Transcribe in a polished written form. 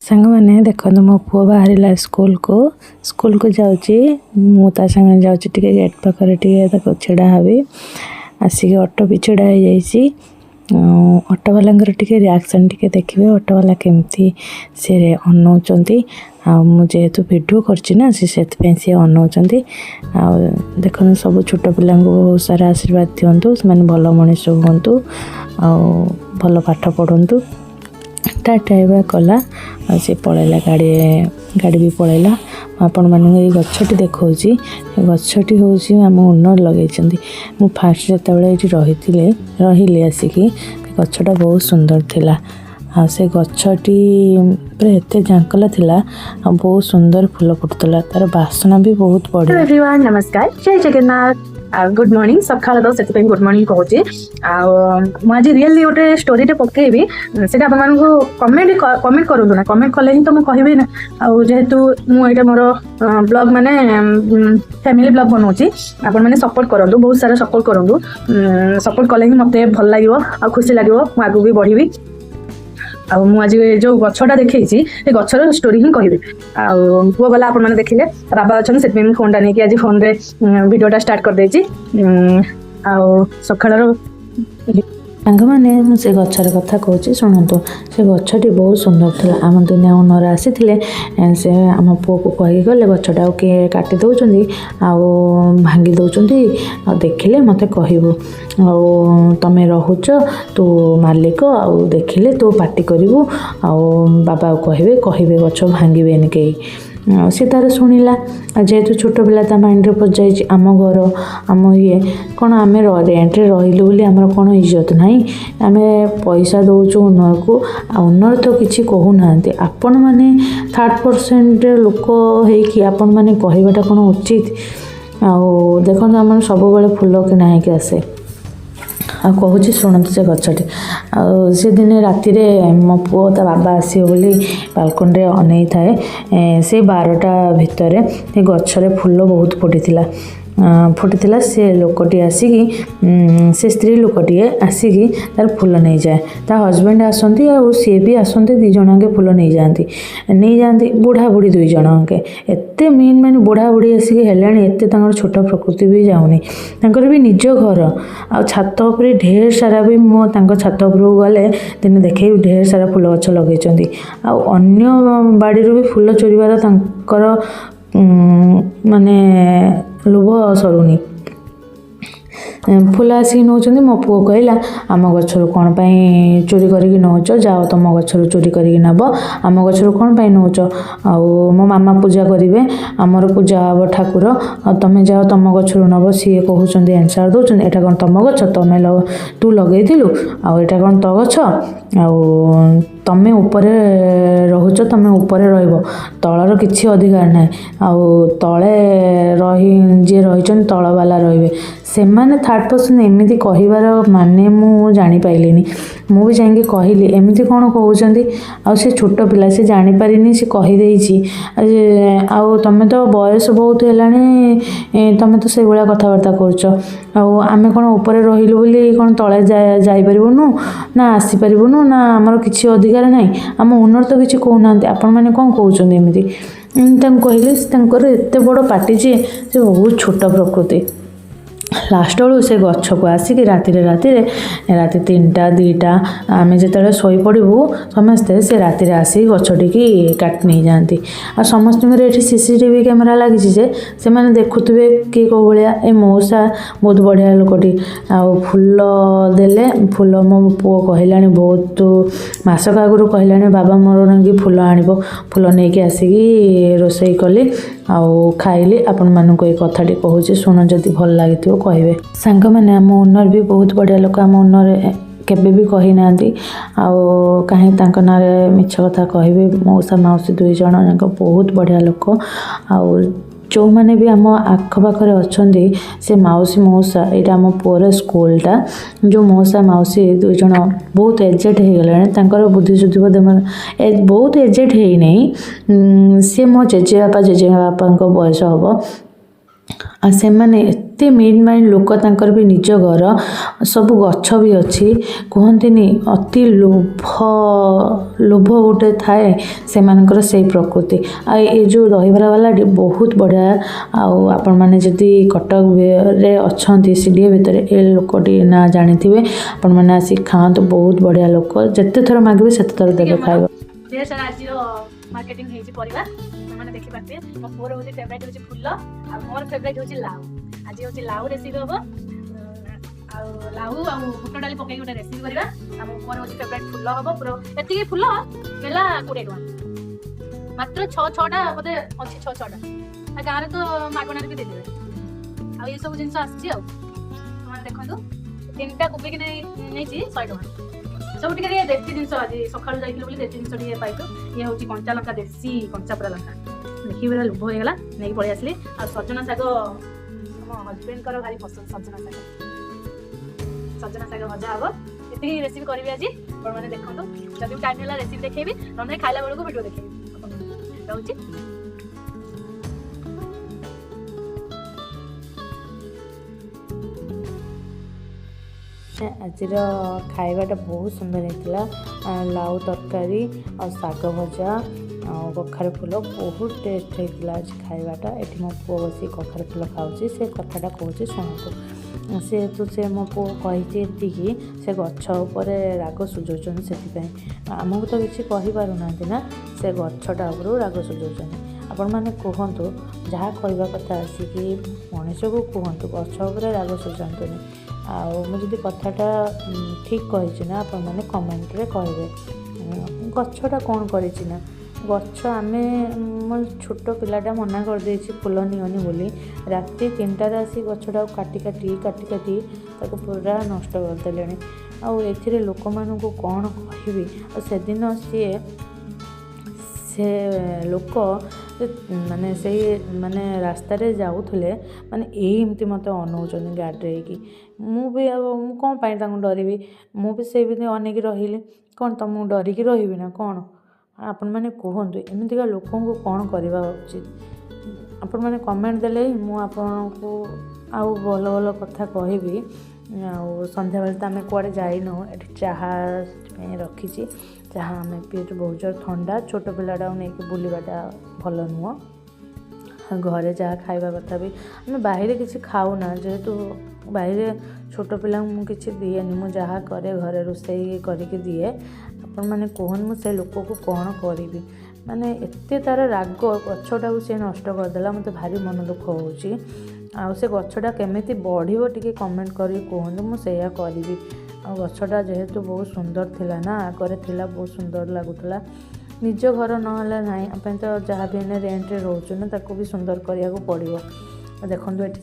सांग मैंने देखो मो पु बाहर स्कूल को जाऊँगी मु ता संगे जाऊँगी टे गेट पाखे टे छिड़ा हबी आसिक ऑटो भी छिड़ा हो जाइए ऑटो वाला टे रिएक्शन टे देखिए ऑटो वाला केमती सी अनाउंट जेहेतु वीडियो करना से अनाउंट देख सब छोट पिला बहुत सारा आशीर्वाद दिंतु से भल मनीष हूँ भल पाठ पढ़ु टाइम कला सी पलैला गाड़ी भी पलैला आपण मानी गछटी देखा गछटी हूँ आम ओनर लगे मु फास्ट जो रही आसिक गछटा बहुत सुंदर थिला से गछटी पूरा एत झांकला थिला बहुत सुंदर फूल फुटुला तार बासना भी बहुत बढ़िया। एवरीवन नमस्कार जय जगन्नाथ गुड मॉर्निंग सकाळ तो से गुड मॉर्निंग कहूँ आज रियली गोटे स्टोरी टे पकेबी से आपण कमेंट करूँ ना कमेंट कले ही तो मुझे कहबी ना जेहेतु मुझे मोर ब्लॉग माने फैमिली ब्लॉग बनाऊँगी आपण मैंने सपोर्ट करूँ बहुत सारा सपोर्ट करूँ सपोर्ट कले ही मत भल लगे खुशी लगे आगू भी बढ़ी आज जो गछटा देखी गछर स्टोरी ही कहबी पुआ गला आप देखिले बाबा अच्छा से फोन टा नहीं आज फोन रे वीडियोटा स्टार्ट कर देछि सकाळ सांग मैंने से गछर कथा कहूँ शुणु से गछटी बहुत सुंदर था आम दिन ओनर आसी से आम पुओ को कही गले गछटा किए काटी दौरान भांगी दौरान देखिले मत कहबू तमें रोच तू मालिक देखिले तू पार्टी करू बाबा कहे गछ भांगे कई सी तार शुणिला जेहेतु छोट पिला ता माइंड रे पजाई आम घर आम ये कौन आम रेंट रे रहिलु बोली आमर कौन इज्जत नहीं आम पैसा दौचु ओनर को ओनर तो किसी कहूना आपण मैंने 3% लोक होकि आपण मैंने कहवाटा कौन उचित देखो आम सब बेले फूल किना होके आसे कहूँ शुणु से गछटी से दिन राति मो पुओ ता बाबा आसो बोली बालकनी रे अनै थाए से 12टा भितर गछरे फूल बहुत फुटी से लोकटी आसिक से स्त्री लोकटी आसिक तार फूल नहीं जाए ता हजबैंड आसती सी भी आसती दी जन के फूल नहीं जाती बुढ़ा बुढ़ी दुई जन के एत मेन माने बुढ़ा बुढ़ी आसिक एत छोट प्रकृति भी जाऊनी भी निज घर आ छात उपरे ढेर सारा भी मो छात उपरକୁ गले दिन देखे ढेर सारा फूल गछ लगे अन्य बाड़ी भी फूल चोरीबार माने लोभ सरुनी फूल आसिक नौ मो पुओ कहला आम गछर कौन चोरी करके नौच जाओ तुम गछर चोरी करके नब आम गछर कौन नौच मो मामा पूजा करेंगे आमर पूजा हम ठाकुर तुम जाओ तुम गछर नब सी कहते आंसर दौरान एटा कौन तुम गछ तुम तू लगेलु आटा कौन तो गछ तमें ऊपर रोच तुम ऊपर रलर किसी अधिकार ना तले जी रही तल वाला रे से मैंने 3rd% एमती कहबार माने मु जानी पाइलिनी मु भी जाइए कहली एमती कौन कहते से छोट पिला से जानीपारिनी से कहीदे तुम तो बयस बहुत है तुम तो से भाया कथबार्ता करमें कौन ऊपर रहिलु बोली कौन तले जापरूनु ना आसीपारूनु ना आमर किसी अधिकार ना आम ओनर तो किसी कहना आपण मैंने कौन कहते एमती कहले एत बड़ पार्टी जे बहुत छोट प्रकृति लास्ट बेलू से गछ को आसिक राति 3टा 2टा आम जो शोपड़ू समस्ते से राति आसिक गछटी की काट नहीं जाती आ समस्त ये सीसीटीवी कैमेरा लगी से मैंने देखुवे किए कौ भाया ए मौसा बहुत बढ़िया लोकटी फूल देले फूल मो पुओ कहला बहुत मासक आगुरी कहला बाबा मोर ना फूल आनिब फूल नहीं कि आसिक रोसई कली खाइली आपण मानक ये कथाटी कहूँ शुण जदि भल लगी कहे सांग मैंने आम ओनर भी बहुत बढ़िया लोक आम ओनर केबे भी कही ना कहीं ना मिछ कथा कहे मौसा मौसी 2 जन बहुत बढ़िया लोक जो मैंने भी आम आखपाखे अच्छा से मौसी मौसा यहाँ आम पुअर स्कूलटा जो मौसा मौसी 2 जन बहुत एजेड हो गले बुद्धि शुद्धि बहुत एजेड है नहीं सी मो जेजेबापा जेजेबापा बयस हम से मैंने एते मेड माइंड लोक तांकर भी निज घर सब गछ भी अच्छी कहतनी अति लोभ गोटे थाए से मानकर से प्रकृति आ ये जो दहीबरा वाला बहुत बढ़िया आपण मैंने जदि कटक रे अच्छा सीढ़ी भितर ए लोकटी ना जानी आपण मैंने आसी खात बहुत बढ़िया लोक जिते थर मागे से थर देवे खाइबा ढेर सारा आज मार्केटिंग हेजी परिबा माने देखि पाते मो मोर होची फेवरेट होची फुल्ल आ मोर फेवरेट होची लाउ आज होची लाउ रेसिपी होबो आ लाउ आ बुट डाली पकाई गोटे रेसिपी करबा आ मोर होची फेवरेट फुल्ल होबो पूरा एतिकी फुल्ल बेला 20 टका मात्र 6टा बोधे अछि 6टा आ गारे तो मागणार भी दे देबे आ ये सब जिंस आछि आ माने देखंतु तीनटा कोबी के नै छी 100 टका सब टिके देसी जिनस आज सकाळू जाइथिलु बोली देसी जिनस टिके पाइतो ये होची कंचा लंका देसी कंचा पूरा लंका देखि बेला लोभ हो गेला नै पळि आसली आ सजना साग हम हस्बैंड करो भारी पसंद सजना साग भजा हबो एति रेसिपी करबी आज पर माने देखंतु जदि टाइम होला रेसिपी देखेबी नंदे खाइला बेला को वीडियो देखेबी रहउची आज खाइबाटा बहुत सुंदर होता लाउ तरकारी और साग भजा और कखार फूल बहुत टेस्ट होता आज खाइबाटा ये मो पु बस कखार फूल खाऊँ से कथाटा कहूँ शुणु सी तो से मो पु कही से गछ उपर राग सुझाऊँ से आमको तो किसी कहीपारूना ना से गछटा उपर राग सुझाऊँ आपण मैंने कहतु जहाँ कहवा कथा आसिकी मनीष को कहतु गछ उपर राग सुझातुनि आदि कथाटा ठीक कही ना आपण मैंने कमेंट रे कहे गछटा कौन करना गछ आम मो छोट पिलाटा मना करदे फूल निअनी बोली राति 3टार आसी गछटा काटी काटी काटी काटी ताको पूरा नष्ट करदेले आउ लोक मान कौन कहबी से दिन से लोक माने से माने रास्ता रे जाऊले माने एमती मत अनौचन गाड़ी कि मुझे कौन पाई डरबी मुझे से अनेक रही कौन तुमको डरिकी रही ना कौन आपण मैंने कहतु एमतीका लोक कौन करवा उचित आपण मैंने कमेंट देले मुझे आउ भल भल कथा कहबी संध्या बेले तो आम कुआड़े जाइनु ये चाहा रखी चाहा आम पीछे बहुत जोर ठंडा छोट पिलाटा नहीं बुलवाटा भल नुह घरे जहाँ खाइबा कथा भी आम बाहर किसी खाऊना जेहेतु बाहर छोट पिला किसी दिएनि मु जहाँ करे घरे रोषे करके दिए आपण मैंने कहन मुझे लोक को कौन करी माने एते तार राग गछटा से नष्ट करदेला मत भारी मन दुख होची आउ से गछटा केमिति बढ़िबो टिके कमेंट करी कहंतु मु सेया करिवि आ गछटा जेहेतु बहुत सुंदर थिला ना आगरे थिला बहुत सुंदर लागुतला निज घर नहला नाई अपन तो जहाँ भी रेंट रे रोचु ना ताको भी सुंदर करिया को पड़िबो देखंतु एठी